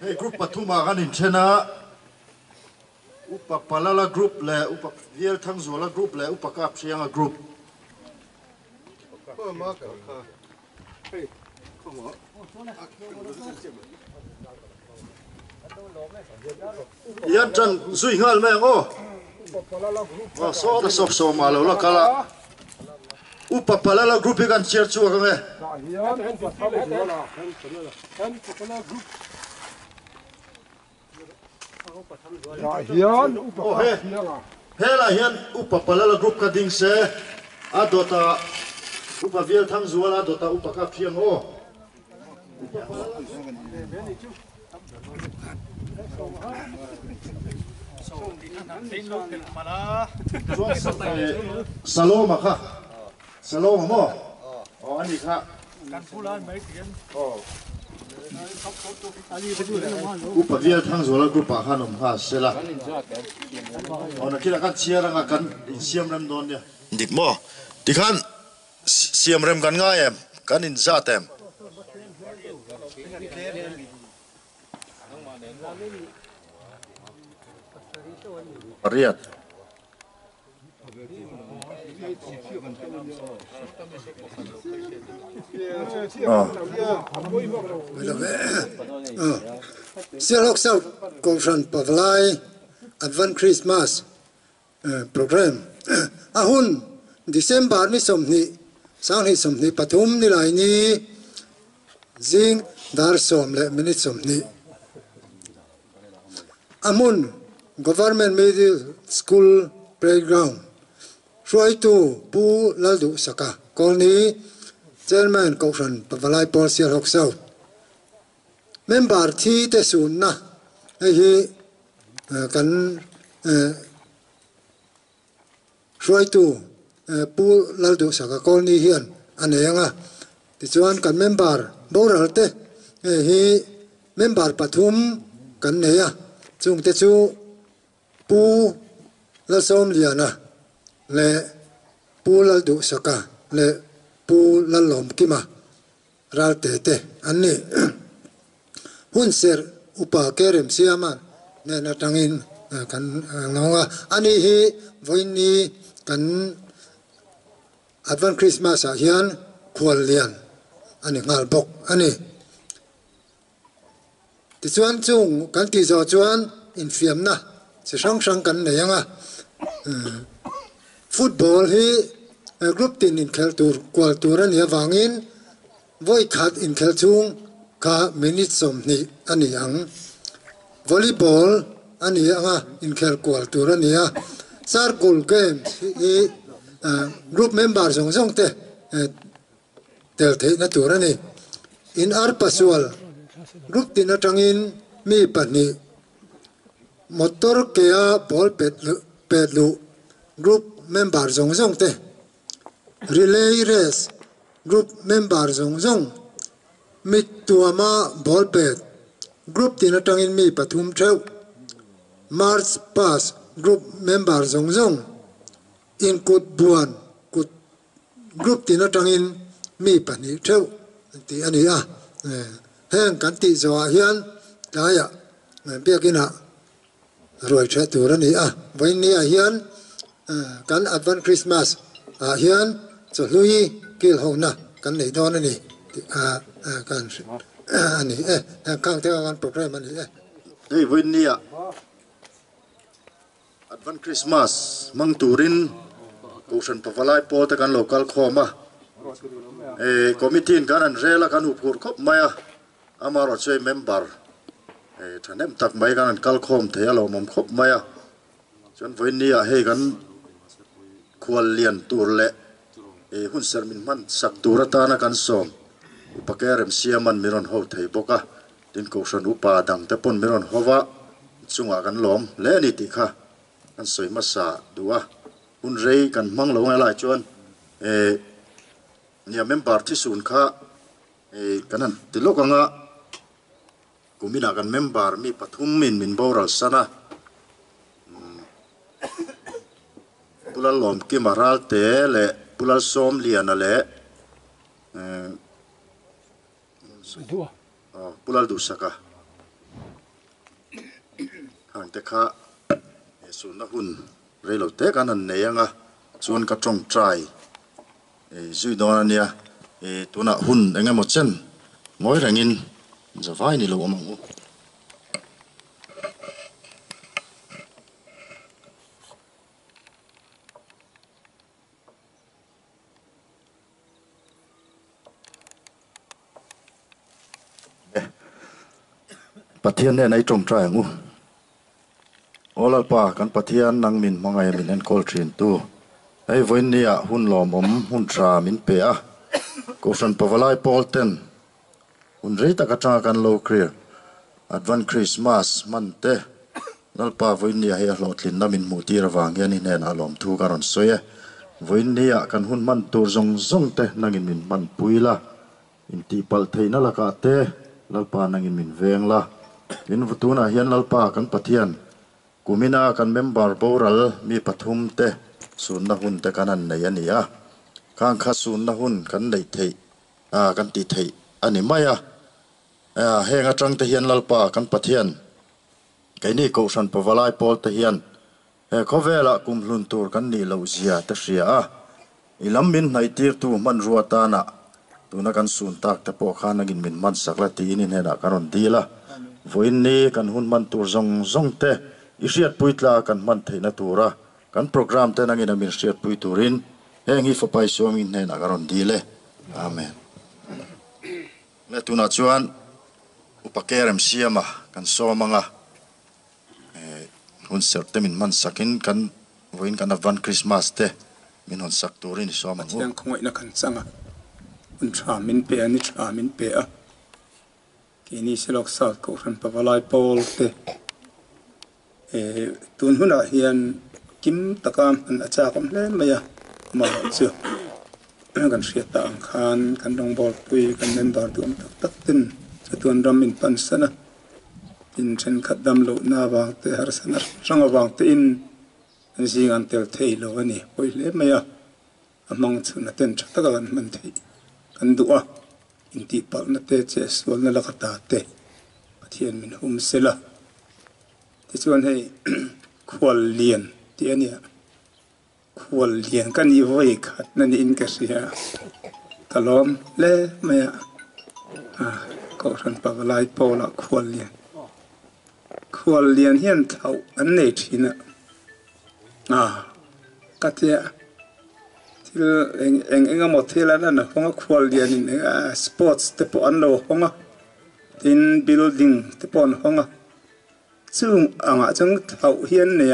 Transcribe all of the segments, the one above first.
Hey group patuma kan in chena upak palala group le upak vial thang zola group le upak ap siang a group yan chan zui ngal me ngo so da so ma lo la kala upak palala group kan chair chu ka me hela hian upa palala group ka ding se adota upa vial thang zual adota upa ka phiang o saloma kha saloma mo ani kha kan pulan mai tian upa vial thang zola group a khanom ha sela ona kila kan chiara nga kan siam ram don ya dik mo dikhan siam ram kan nga em kan in za tem riat Silok South Goshan Pavlai Advent Christmas program ahun December ni somni sang ni somni pathum ni lai ni jing dar som le minute somni amun government middle school playground Shoi tu pu laldu saka kolni chairman Goshan Pavlai Paul Silok South member thi te sun na hi kan Shoi tu pu laldu saka kolni hian anenga ti chuan kan member boral te hi member pathum kan neya chung te chu pu la som liana le pu laldu saka le pu lalom kima ral te te anni hun ser upa kerem siama ne na tangin kan ngonga ani hi voini kan Advent Christmas a hian khwal lian ani ngal bok ani ti chuan chung kan ti zo chuan in fiam na se sang kan ne yanga football hi group tin in khel tur kwal turan ya wangin voi khat in khel chung ka minute som ni ani ang volleyball ani anga in khel kwal turan ya circle games hi group member song te tel the na turani in ar pasual group tin atangin mi pani motor kea ball pedlu group member zong te relay race group member zong mit tuama ball ped group tin atangin mi pathum theu march pass group member zong in kut buan kut group tin atangin mi pani theu ti ani a heng kan ti zo hian daya biakina roi the turani a voini a hian kan Advent Christmas a hian cho hlui kil hona kan nei don ani kan ani kang te kan program ani đây với nia advan Christmas mang turin kusan pavalai po ta kan local khoma committee kan an rela kan upur khop maya amaro chei member thanem tak mai kan kal khom the lo mom khop maya chon với nia he kan khwal lian tur le hun ser min man sak turata na kan som upakerem siaman miron ho thei boka tin kusan upa dang te pon miron hova chunga kan lom le ni ti kha kan soi masa dua hun rei kan mang lo ngai lai chuan nia member thi sun kha kanan tilokanga kumina kan member mi pathum min boral sana pulal lom ki maral te le pulal som liana le pulal du saka hang te kha sun na hun reilo te kanan neyanga chuan ka tong try zui dona nia tuna hun enga mo chen ngoi rangin zawai ni lo amang pathian ne nai tong try ngu olal pa kan pathian nang min mangai min en kol trin tu ai voin nia hun lom hun tra min pe a ko san pavalai polten hun rei ta ka cha kan lo clear advan Christmas mante lalpa voin nia he hlotlin namin muti rawang hian in hen alom thu karon soye voin nia kan hun man tur zong te nangin min man puila in ti pal theina laka te lalpa nangin min vengla in vutuna hian lalpa kan pathian kumina kan member boral mi pathum te sun na hun te kanan nei ania kang kha sun na hun kan nei thei kan ti thei ani maya henga tang te hian lalpa kan pathian kaini ko san pavalai pol te hian khovela kum hlun tur kan ni lo zia ta ria ilam min nai tir tu man ruata na tuna kan sun tak te po khanagin min man sakla ti in hena karon dila voin ni kan hun man tur zong te isiat puitla kan man theina tura kan program te nangin amin siat pui turin hengi fapai somin hena karon dile amen le tuna chuan upakerem siama kan somanga hun serte min man sakin kan voin kan avan Christmas te min hon sak turin soman yang khongoi na kan changa un tha min pe ani tha min pe a kini selok sal ko ran pavalai pol te tun huna hian kim takam an acha kam le maya ma chu kan sia ta khan kan dong bol pui kan member tu tak tin tun ram min pan sana in chen khadam lo na ba te har sanar rang awang te in an sing an tel thei lo ani poi le maya among chuna ten thata kan man thei kan duwa in ti pal na te che sol na la kata te pathian min hum sela ti chuan hei khwal lian ti ania khwal lian kan i voi khat na ni in ka sia kalom le maya ko ran pavalai pola khwal lian hian thau an nei thina katia til eng mo thela na honga khwal lian in sports te po an lo honga tin building te pon honga chung anga chung thau hian ne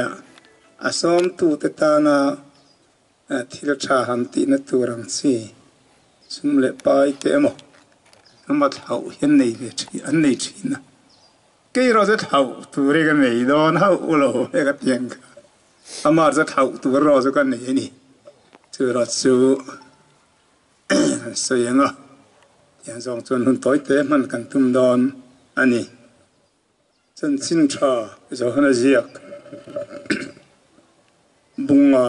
asom tu te ta na thil tha ham ti na turang si sum le pai te mo ama thau hian nei ve thi an nei thina ke ro se thau tu re ga nei don hau ulo e ga tiang ama za thau tu ro zo kan nei ni chu ro chu so yanga yang zong chun hun toi te man kan tum don ani chen chin tha zo hana ziak bunga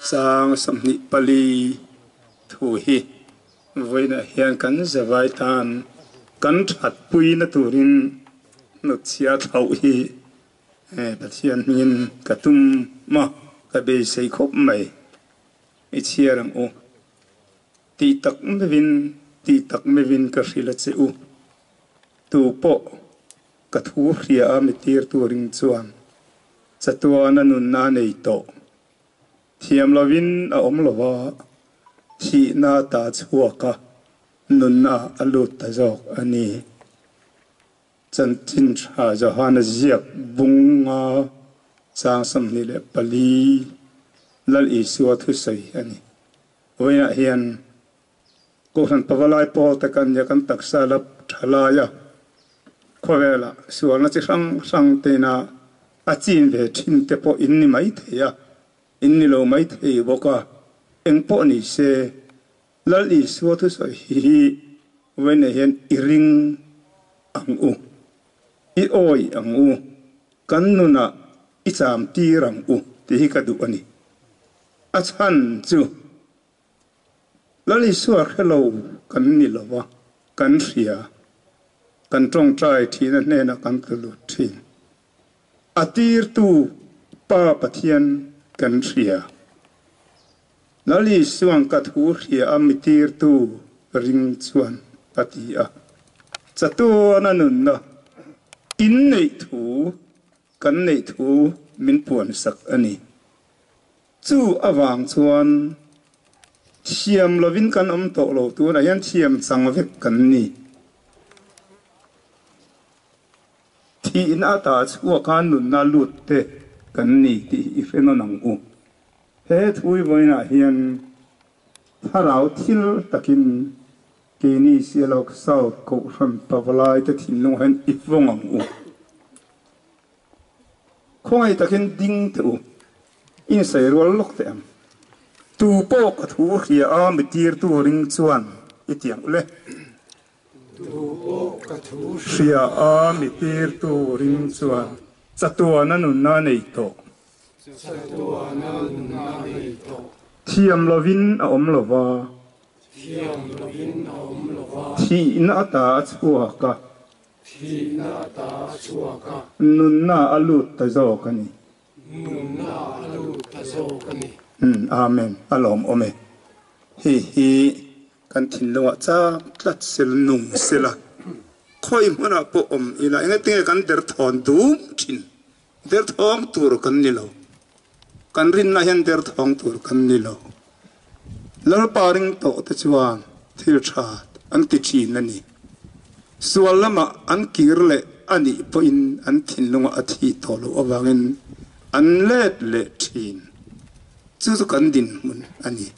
sang samni pali thu hi voina hian kan zawai tan kan that pui na turin no chia thau hi pathian min katum ma ka be sei khop mai i chiarang o ti tak me vin ka hrila che u tu po กระทูเรียมิตีร์ตัวริงจวนจะตัวนั้นนุนนาในโตเทียมลวินอมลวะที่นาตาชัวกะนุนนาอลุตจอกอันนี้จันทินชาจะหานเจียกบุงงาสางสมนิเลปลีลลอิสัวทุสัยอันนี้วันนี้เฮียนกูหันปวลายปอตะกันยากันตักสาลับทลายะขวเวลาส่วนนั้นจะสังเตนะอาจีนเวทินเตปอินนี่ไม่เทียอินนี่เราไม่เทียบอกว่าเอ็งปอนี่เสลลอิสัวทุสัยฮีวันนี้เฮียนอิริงอังอูอีโอยอังอูกันนุนะอิจามตีรังอูที่กระดูอันนี้อาจารย์จูแล้วลิสวาให้เรากันนี่หรอวะกันเสียกันตรงใจที่นั่นเองนะกันตลอดทิ้งอาทิตย์ตูป้าปะเทียนกันเสียแล้วลิสวงกัดหูเสียอามิตีร์ตูริงชวนปฏิอาจะตัวนั่นนะอินในถูกันในถูมินปวนสักอันนี้จู่อวางชวนเทียมลวินกันโตโลตัวนั้นยันเทียมสังเวกกันนี่ที่อินอาตาชัวการนุนนาลุดเตกันนี่ที่อีเฟนนังอูเฮทุยวันน่ะเฮียนถ้าเราทิลตะกินเกนี่เสียเราเศร้ากุรันปวลายตะทินลงเห็นอีฟงอังอูคงไอ้ตะกินดิ้งตัวอินใส่รัวล็อกเต็มตูโปกทูเขียอามิตีร์ตัวริงชวนอีเตียงเลยเขียอามิตีร์ตัวริงชวนจะตัวนั้นนุนนาในโตเทียมลวินอมลวาที่นาตาชัวกะนุนนาอลุตตะโจกันนี่อาเมนอัลลอฮ์อเมนฮีกันทิ้งลงว่าจ้าตัดเสลนุ่งเสละคอยมันอ่ะปอมอีละยังไงติงกันเดือดทอนดูชินเดือดทองตัวกันนี่เรากันรินนะยันเดือดทองตัวกันนี่เราแล้วปาริงโตตะจวนที่ชาดอันติจีนนั่นนี่ส่วนละมาอันกิรเลอันนี้พออินอันทิ้งลงว่าอาทิตย์โตโลอวางินอันเล็ดเล็ดชินจู่ๆกันดินมันอันนี้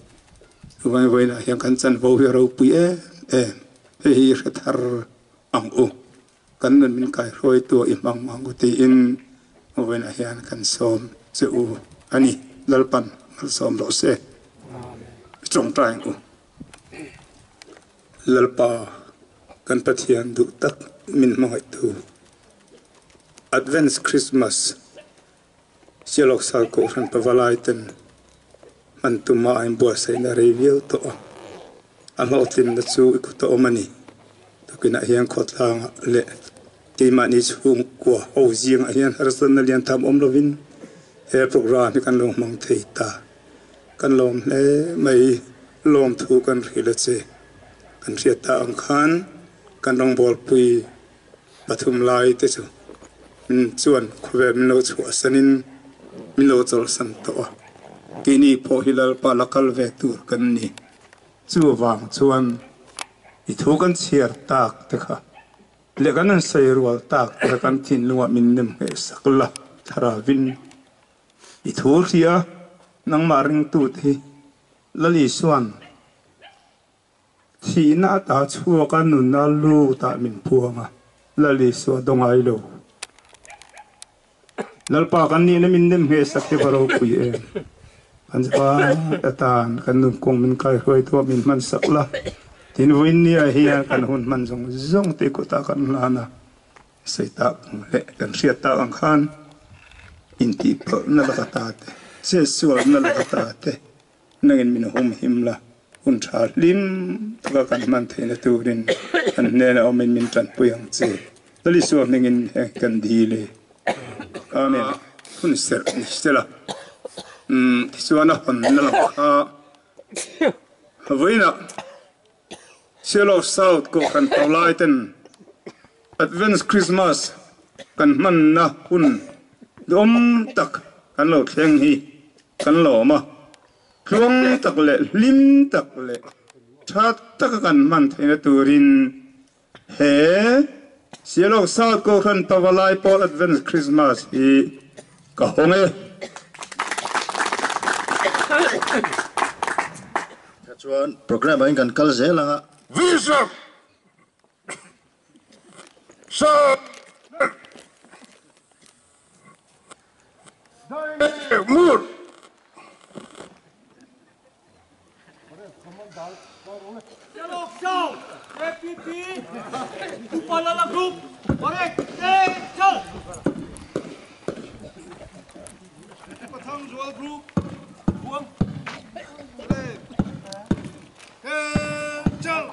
วันๆยังกันจันโวเฮเราปุยเฮียร์ทาร์อังอูกันนั้นมันกายรอยตัวอิมังมังกุตีอินวันๆยังกันซ้อมเจ้าอันนี้ลลปันกันซ้อมรอเสจงใจอูลลปากันปะเทียนดุตักมินมังตู Advent Christmas เชื่อลูกสาวกูรันปะวลายตันมันตุมาอินบัวใส่นารีวิวโตอันเราตินนัดสู้อีกตัวมันนี่ตะกี้น่ะเฮียงขดลางเละที่มันนี่ช่วงกว่าเอาเสียงเฮียงรัศนเลียนทำลวินเฮโปรแกรมกันลงมังเทตากันลมเล่ไม่ลมถูกันริลเจกันเสียตาอังคารกันลงบอลปุยปฐุมลายเตจูส่วนขวบมิโนชัวสนินมิโนจลสันโตกินีพอฮิลลปาลักลเวตูกันนี่จูวางชวนอิทุกันเชียร์ตากเถอะเล็กนั้นใส่รัวตากแต่กันทิ้งลงมินนิมเฮสักละทาราวินอิทุเรียนังมาริงตูที่ลลิสวนที่หน้าตาชัวกันนุนนาลูตามินพวงลลิสวนดงไอโลลลปากันนี่นมินนิมเฮสักที่บารูปุยอันจะว่าตากันนุ่งคงมันกายรวยตัวมินมันสักละที่นู่นนี่เฮียกันหุ่นมันจงติกุตากันลานะใส่ตาเละกันเสียตาอังคารอินทิปนั่นละกตาเตเสียส่วนนั่นละกตาเตนั่งมินหงหิมละหุ่นชาลิมตัวกันมันเทนตูรินอันเนี่ยเอามินจันปุยงเจแล้วลิส่วนนั่งกันดีเลยอาเมนหุ่นเสร็จนี่เสร็จละที่ส่วนนั้นคนนั่นแหละวันนี้เชื่อเราสาวก็กันเท่าไรตัน Advent Christmas kan man na hun dom tak kan lo thleng hi kan lo ma hluang tak le lim tak le that tak kan man theina turin he sialo South Korean Pawalai Paul Advent Christmas hi ka honge chuan program anh kan kal zelanga Vision. So. Mood. Dialog show. FPP. Upalala group. Correct. Action. Pathang Joel group. Buang. Action.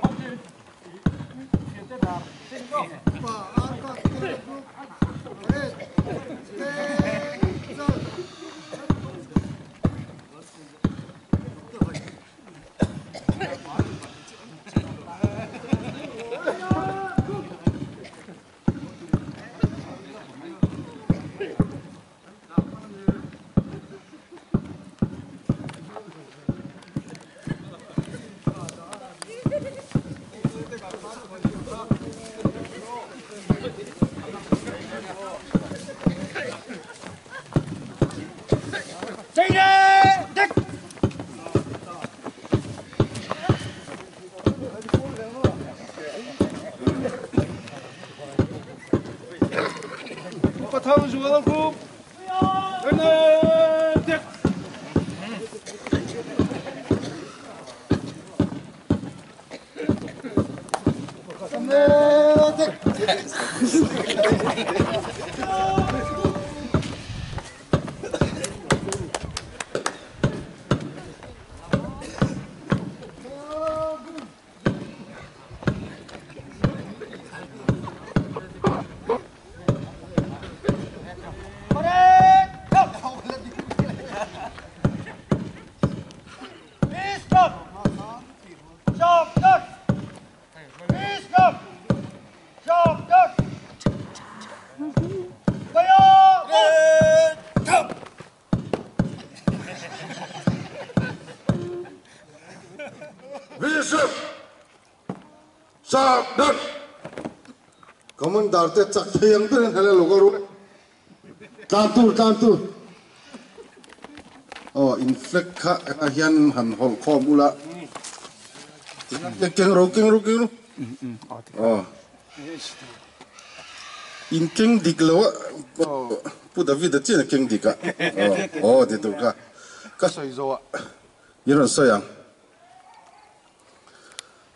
Pathang Joel group. Vision. Sabdan. Komandar te chak thayang te hele logaru tantur Oh, inflect ka hian han hol khom ula. Keng ro. Oh. In keng dik lo. Oh, pu David de chen keng dika. Oh, de tu ka. Ka soi zo. Yiron sayang.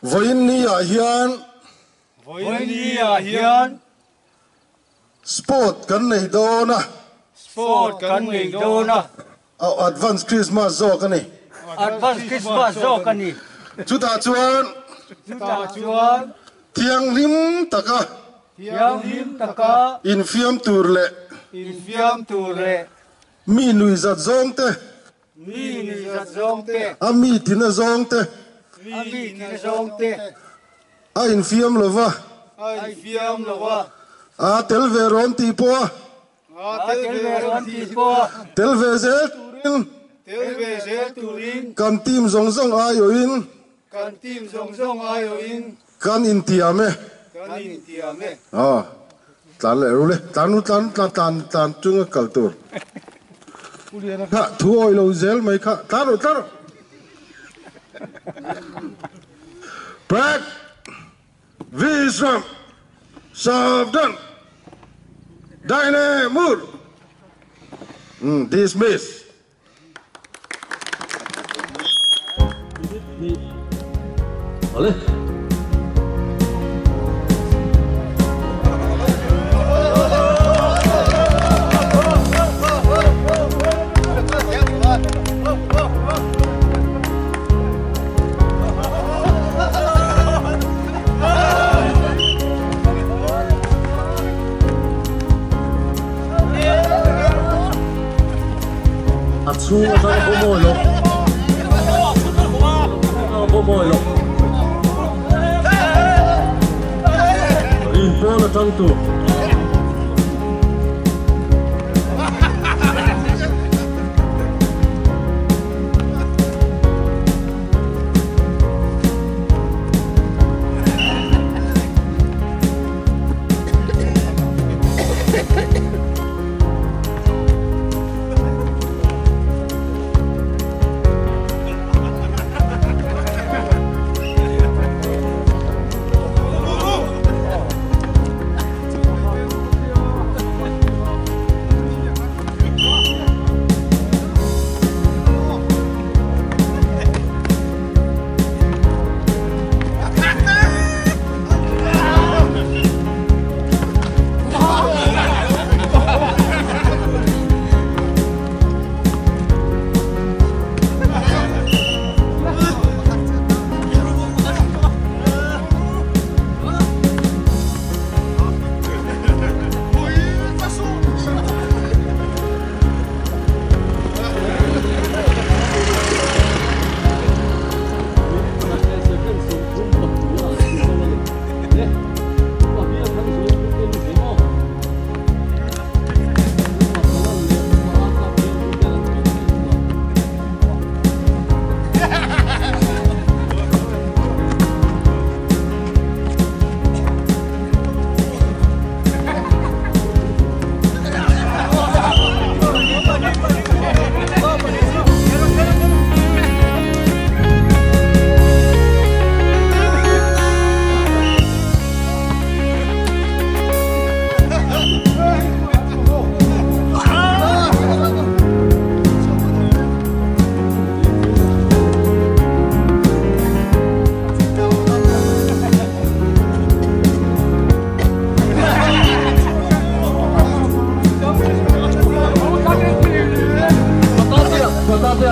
Voin ni a hian sport kan nei dona. Advance Christmas zo kan ni. Chuta chuan thiang lim taka in fiam tur le mi nui zat zong te ami tina zong te a in fiam lova a tel ve ron ti po tel ve zel turin kan tim zong zong ayo in kan in tiame tan le ru le tan chung kaltur kha thu oi lo zel mai kha taro Brad Vision Sabdan Dynamur dismiss. Oleh. Atsunga sa pomolo. Pomolo. Rinpona tanto.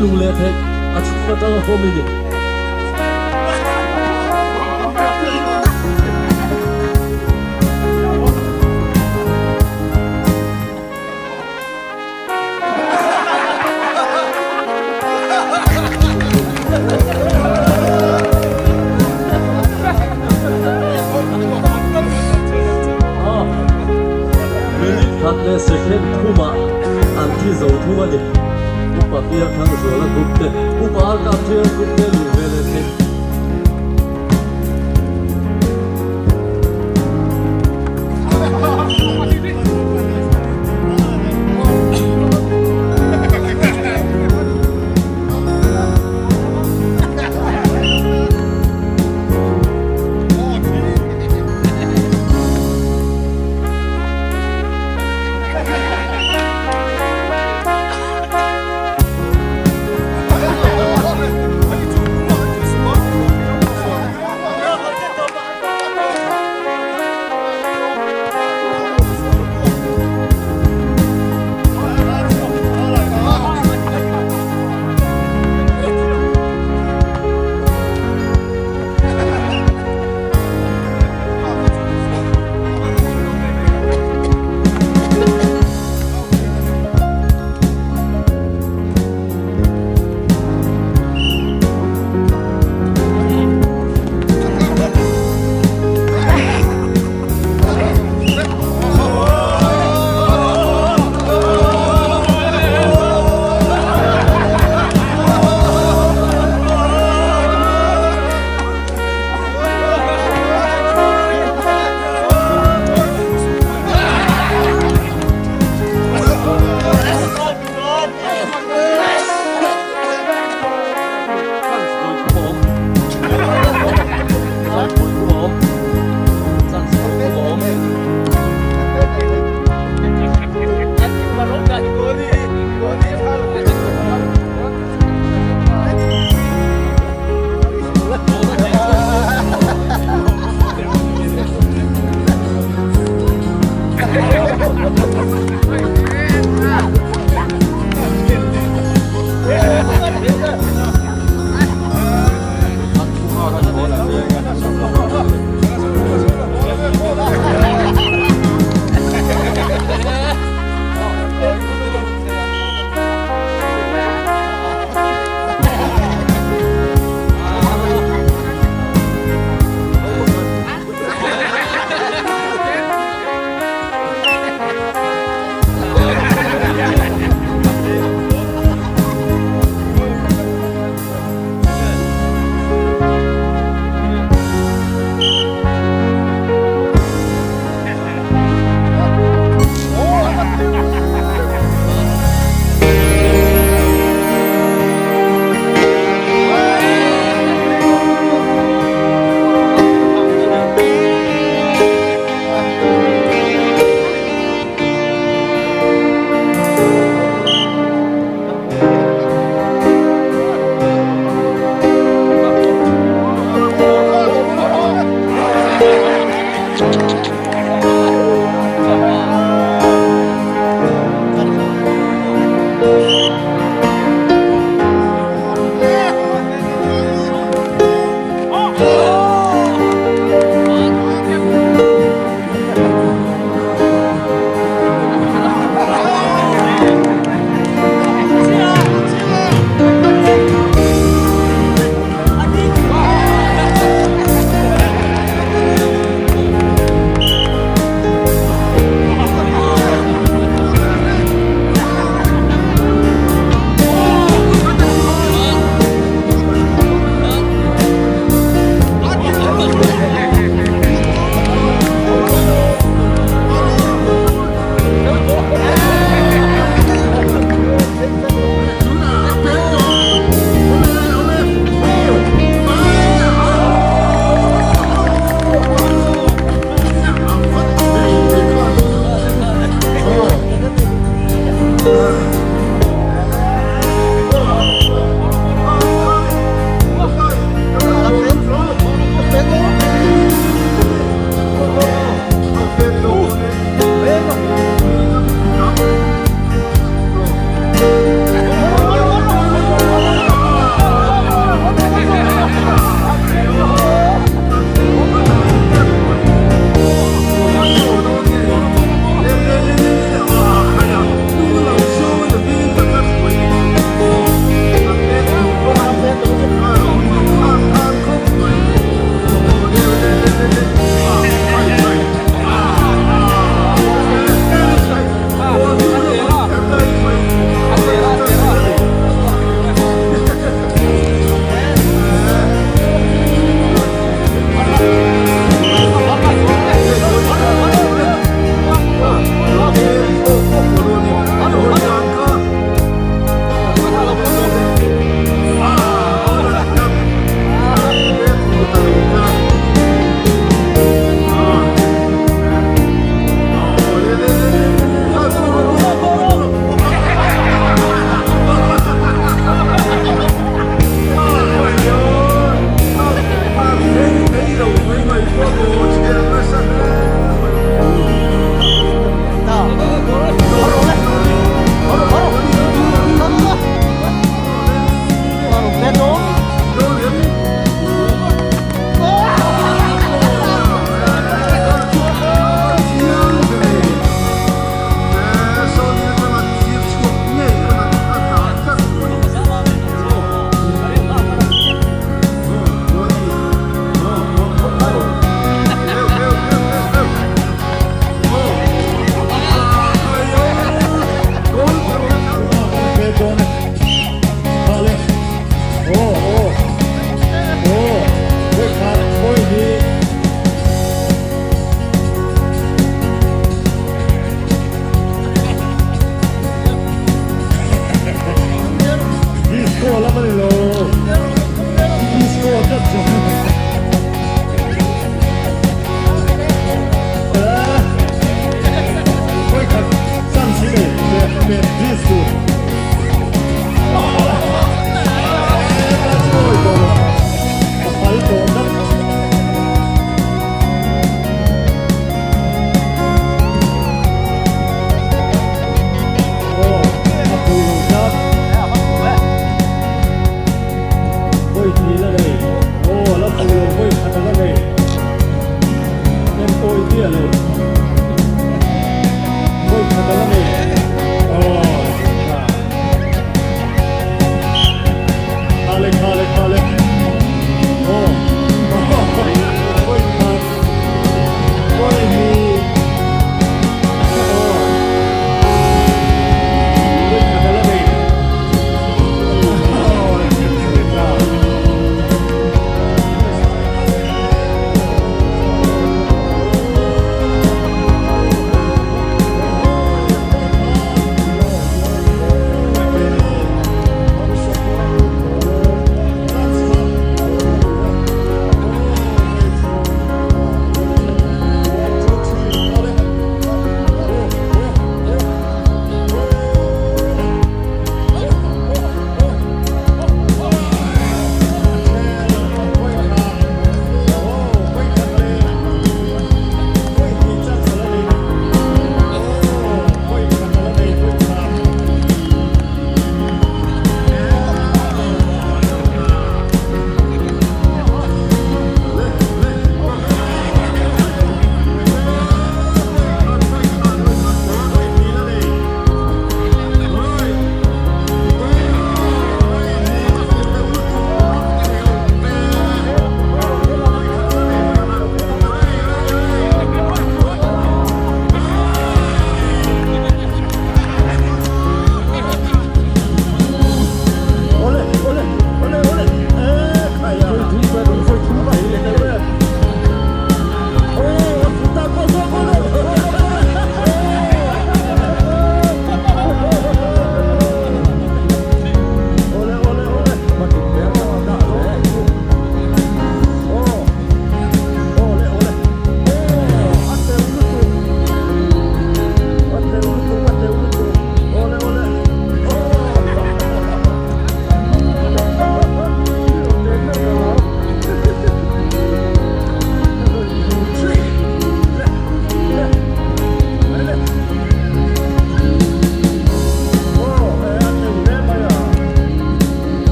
lùng lệ thế à chúng ta đang hôm nay khát lệ sẽ khen thu mà ăn thi dầu thu mà đi upa bia thang rồi là cúp tê upa cà phê cúp tê lù về lệ thế Kadalame. Tempo Itialo. Voi Kadalame. Oh, Kale. Oh, voi Kale. Voi mi.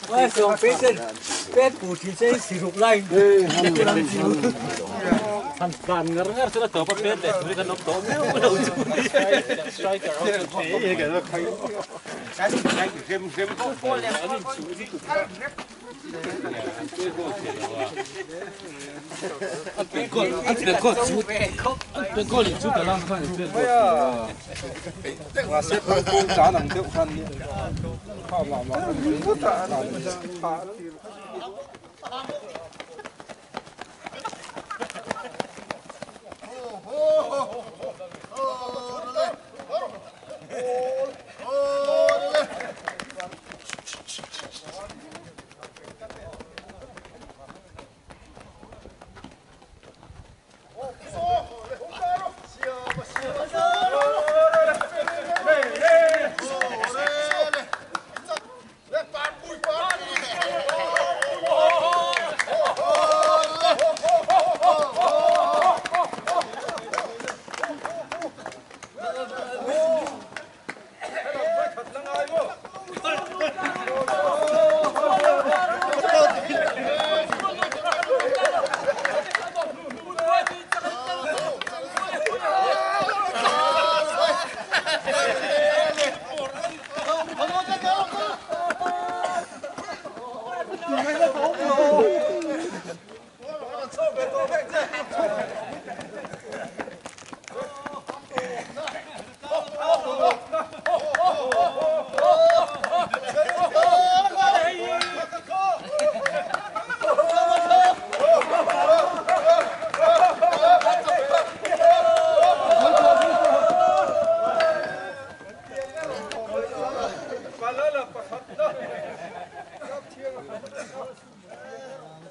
Ôi, xong pet putih saya sirup lain. Kan ngar sudah tahu pet deh, berikan nokto. Udah ujung. Striker. Iya kan, kayu. Saya gem pol yang Gol itu dalam kan. Masih perlu jangan tu kan.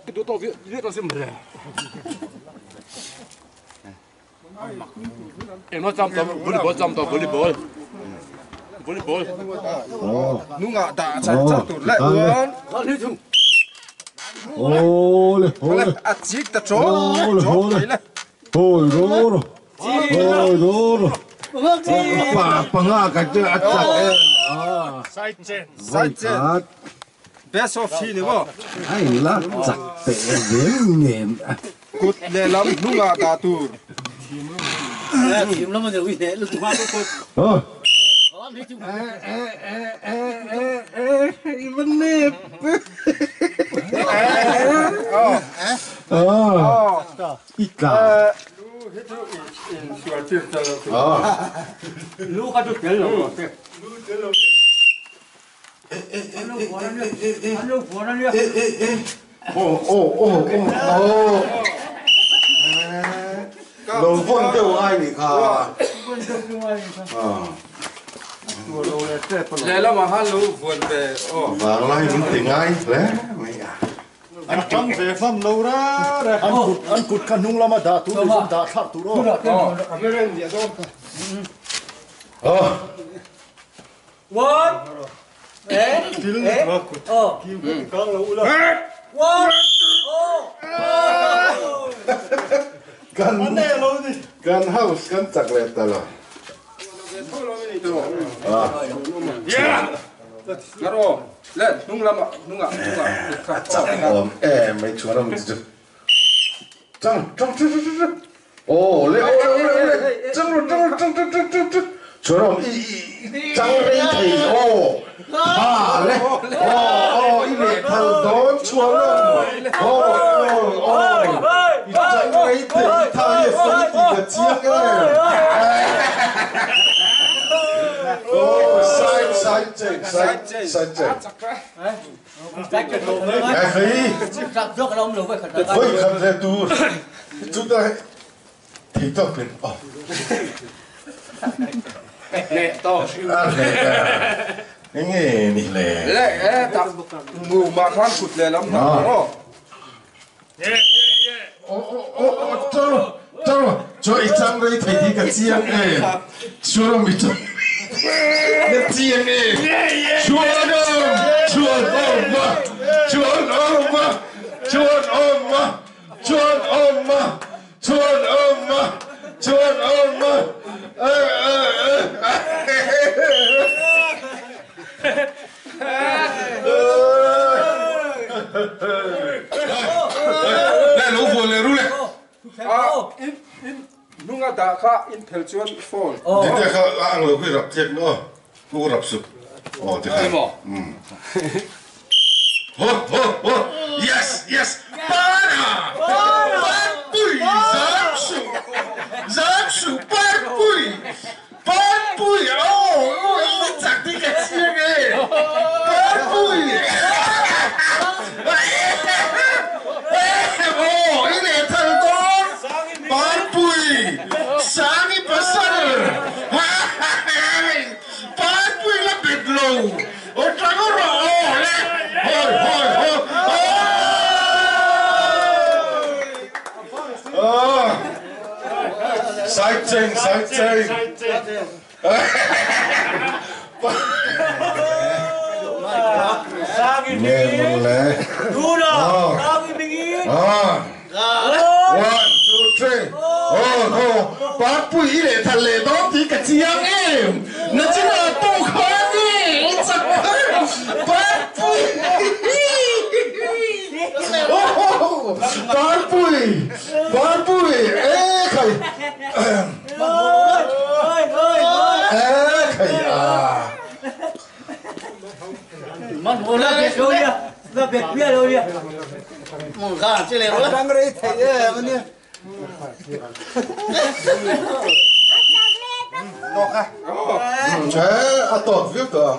Itu tahu dia tahu sembere. Nó chăm tao volleyball chăm tao volleyball. Nunga đã chặt tụt lại luôn. Ole. À chỉ ta chó. Ôi rô. Panga cái chứ ăn chặt. Sai chen. Best of three nữa bo. Ai là chặt tệ đến nghẹn. Cút lẹ lắm nunga đã tụt. Team lắm mà giờ uy thế lúc qua tôi Vẫn nếp. Ít cả. Lu ka tu kel lo. Alo foran dia. Lâu vốn tiêu ai nhỉ khả. Lẹ lắm mà hello vốn về. Và lại mình tỉnh ai lẽ mày à. Anh trắng về phong lâu ra. Anh cụt khăn nung lắm mà đã tu được đã thắt tu rồi. One. Kan house kan chặt lẹt ta rồi. Ngaro, lên, nunga. Mấy chúa nó mình chụp. Trong. Ô, lên. Trong. Chúa nó trong đây thì lên. Ý lệ thằng đó chúa nó. Trong đây thì thằng ấy sống thì cả chiếc ấy. Sai chạy. Cách cái đồ nữa. Chắc trước ông được vậy khẩn. Với khẩn ra tu. Chúng ta thấy tao quyền. Lẹ to. Cái nghề này lẹ. Lẹ tập ngủ mà khoan cụt lẹ lắm đó. Cho ít trang đây thấy thì cái chiếc này. Chúa nó bị cho. Cái chiếc này. Chúa Chuan ma. Lên lũ phồn lên rú lên. Nunga đã khá in theo chuan phone. Thế thì khá ăn lũ cái rập thiệt nữa. Cô rập sụp. Thế khá. Yes, yes. Para. Ban bụi. Giám sụ ban bụi. Ban bụi. Ý chắc đi cái chiếc ấy. Ban bụi. Ý này thằng con. Ban bụi. Sáng ý bà sẵn. Ban bụi là bịt lù. Ôi chẳng có rõ lên. Hồi. Sighting. Nghe một lẽ. Đủ rồi. Sao cái mình ý? 1, 2, 3. Bác bụi để thật lệ đó thì cả chiếng em. Nó chỉ là tổ khó đi. Chắc bác bụi. Bác bụi. Ê khẩy. Ê khẩy à. Mất một lần biệt đâu đi. Là biệt biết đâu đi. Một cái chỉ lấy rồi. Đang rồi thấy vậy mà Chế à tọt viết cơ.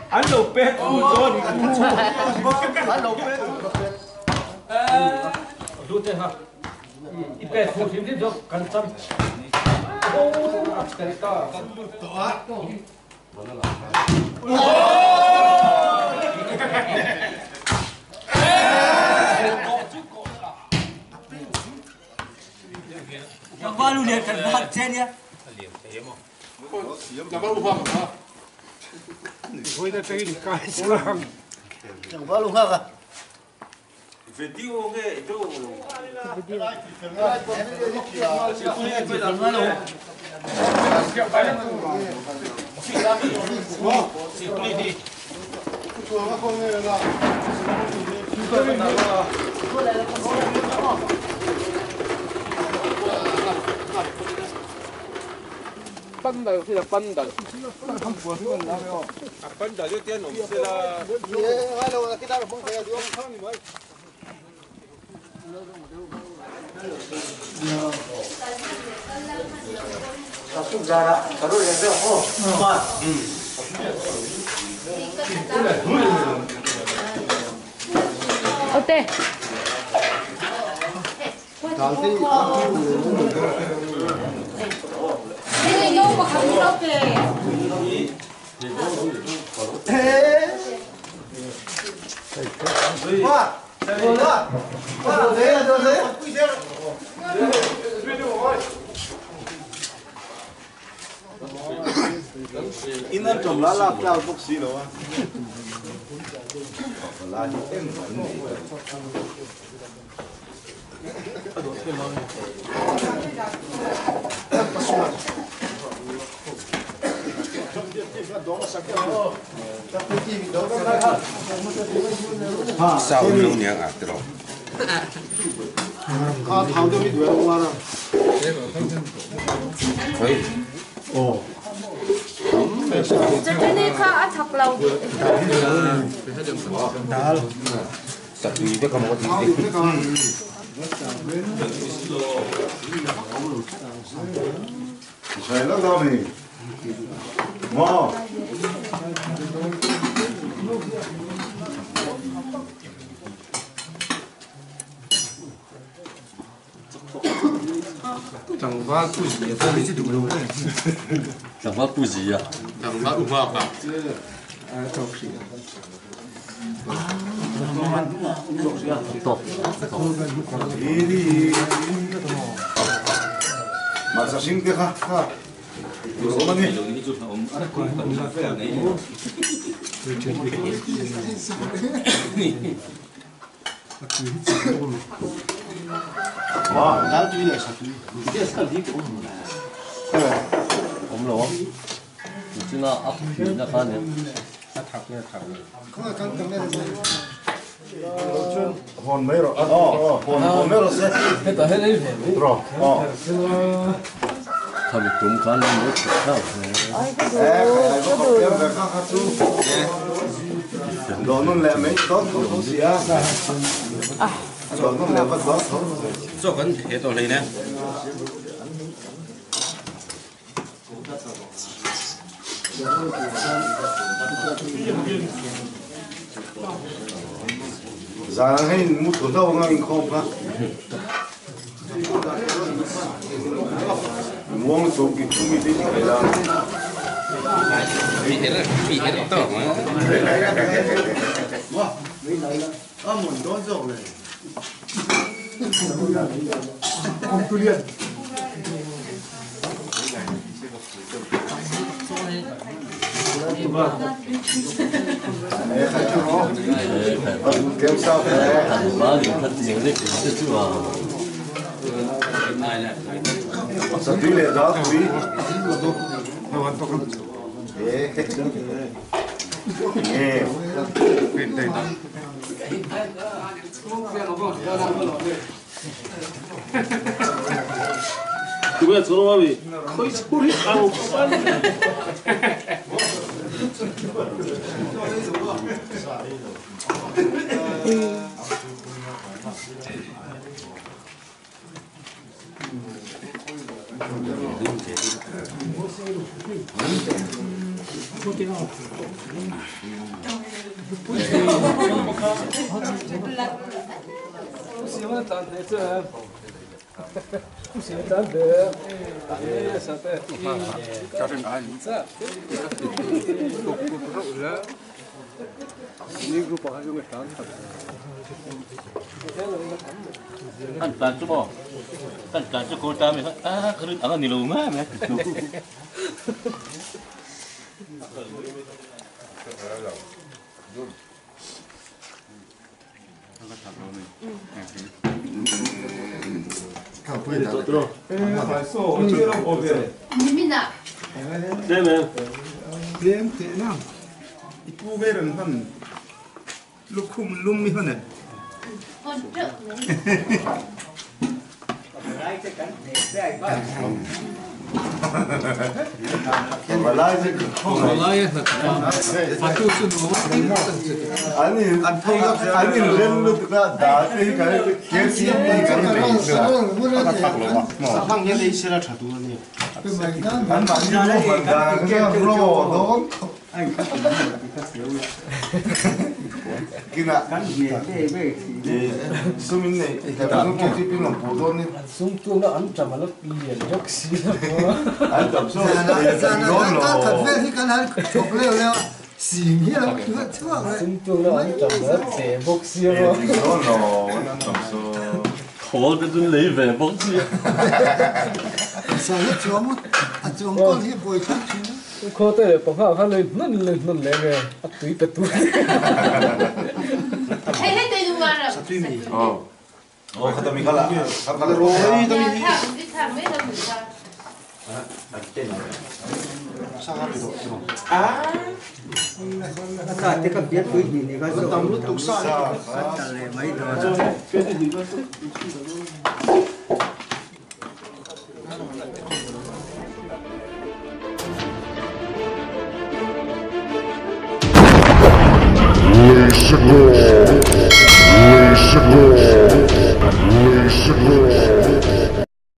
Anh đầu pet rồi. Anh đầu pet. Rút thế ha. Ít pet phụ phim thế được cẩn thận. Cái to. Yang baru dia kan bahag ya. Chẳng bao luôn ha. Video ke itu. Pandal, sila pandal. Pandal itu dia nom sila. Halo, kita harus bangkit dia. Satu jarak, baru yang tu. Oh, empat. 때. 네, 이거 가볍게. Inan trong lá la plau bốc xí nữa. Lá như em. Sao không nhớ à từ đó. thảo cho mình đuổi qua nào. 어. 저 테니까 탁 라우. Satu kamu kau Saya nak tahu ni. Mau. 장과 꾸지 떨리지도 모르고 장마 꾸지야. 장과 우마가 Ini. Masa sing dia kah? Apa ni? Wah, dah tu ni satu. Dia sekali tu. 없노? 지나 앞이 나가네. Hồn mấy rồi? Hồn mấy rồi xe. 했다 해내. Rồi. 감이 좀 가는 거 좋다. Nón lẹ mấy tốt không xì á. Nón lẹ bắt tốt. 저 건 해도 되네. Giờ hay một thủ đâu ngang không ha. Muốn số cái chung cái gì vậy là. bị hết to mà. Muốn đón dầu này. Kéo sao thế? 많이 같은 얘기 진짜 좋아. Sao tuy lệ đó tuy. Nghe. 그거야 저놈이 거의 소리 안 빨리. 딴 쭈버 딴 쭈고 다음에 아 그런 아가 니로마 매 민민아. 네네 그냥 그냥 이쁘게는 한 루쿰 룸이 하네. 아니 렌루가 나한테 가는 개시니까 상해에 있으라 자두니. 안 만지고 만다 그냥 물어 너 kina sumin ne kita nunggu tipin lompodon ni sung tu na an chama na lian jok si an tam so no no hi kan han chok le le sim hi la chua sung tu na an chama che bok si ro no an tam so khó cái tôi lấy về bốc gì sa hi chom a chom ko hi boi khan chi khó thế bỏ khao khao lên nó lẹ nghe à túi bẹt túi Hey, hey, tôi dùng vào rồi. kata mi kala roi Đi thẳng mấy lần mình ra. Sa te ka biat pui ni ka so tam lu tuk sa ta le mai do Let's go.